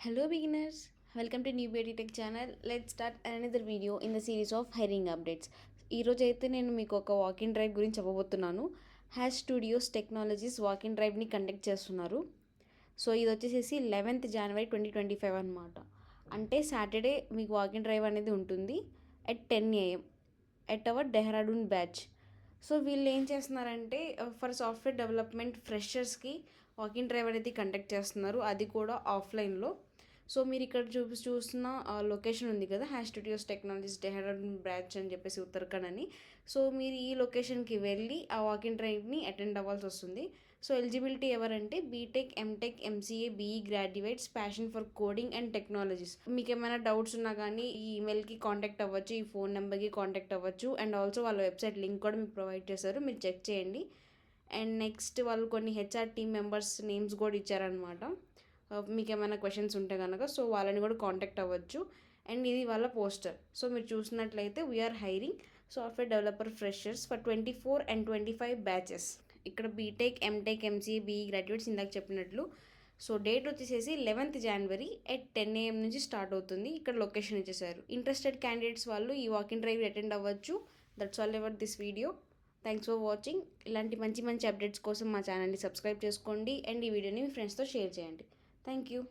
Hello beginners, welcome to New Beauty Tech channel. Let's start another video in the series of hiring updates. ఈ రోజు అయితే నేను మీకు ఒక వాకింగ్ డ్రైవ్ గురించి చెప్పబోతున్నాను. హ్యాష్ స్టూడియోస్ టెక్నాలజీస్ వాకింగ్ డ్రైవ్ని కండక్ట్ చేస్తున్నారు. సో ఇది వచ్చేసేసి 11th January 2025 అనమాట. అంటే సాటర్డే మీకు వాకింగ్ డ్రైవ్ అనేది ఉంటుంది at 10 AM at our Dehradun batch. So వీళ్ళు ఏం చేస్తున్నారంటే ఫర్ సాఫ్ట్వేర్ డెవలప్మెంట్ ఫ్రెషర్స్కి వాకింగ్ డ్రైవ్ అనేది కండక్ట్ చేస్తున్నారు, అది కూడా ఆఫ్లైన్లో. సో మీరు ఇక్కడ చూస్తున్న లొకేషన్ ఉంది కదా, hash studios technologies Dehradun branch అని చెప్పేసి ఉత్తరాఖండ్ అని. సో మీరు ఈ లొకేషన్కి వెళ్ళి ఆ వాకింగ్ డ్రైవ్ని అటెండ్ అవ్వాల్సి వస్తుంది. సో ఎలిజిబిలిటీ ఎవరంటే BTech, MTech, MCA, BE graduates, passion for coding and technologies. మీకు ఏమైనా డౌట్స్ ఉన్నా కానీ ఈ ఈమెయిల్కి కాంటాక్ట్ అవ్వచ్చు, ఈ ఫోన్ నెంబర్కి కాంటాక్ట్ అవ్వచ్చు. అండ్ ఆల్సో వాళ్ళ వెబ్సైట్ లింక్ కూడా మీకు ప్రొవైడ్ చేశారు, మీరు చెక్ చేయండి. అండ్ నెక్స్ట్ వాళ్ళు కొన్ని హెచ్ఆర్ టీమ్ మెంబర్స్ నేమ్స్ కూడా ఇచ్చారనమాట. మీకు ఏమైనా క్వశ్చన్స్ ఉంటే కనుక సో వాళ్ళని కూడా కాంటాక్ట్ అవ్వచ్చు. అండ్ ఇది వాళ్ళ పోస్టర్. సో మీరు చూసినట్లయితే we're hiring software developer freshers for 24 and 25 batches. ఇక్కడ BTech, MTech, MCA, BE graduates ఇందాక చెప్పినట్లు. సో డేట్ వచ్చేసేసి 11th January at 10 AM నుంచి స్టార్ట్ అవుతుంది. ఇక్కడ లొకేషన్ ఇచ్చేసారు. ఇంట్రెస్టెడ్ క్యాండిడేట్స్ వాళ్ళు ఈ వాకింగ్ డ్రైవ్ అటెండ్ అవ్వచ్చు. That's all about this video. Thanks for watching. ఇలాంటి మంచి మంచి అప్డేట్స్ కోసం మా ఛానల్ని సబ్స్క్రైబ్ చేసుకోండి అండ్ ఈ వీడియోని మీ ఫ్రెండ్స్తో షేర్ చేయండి. Thank you.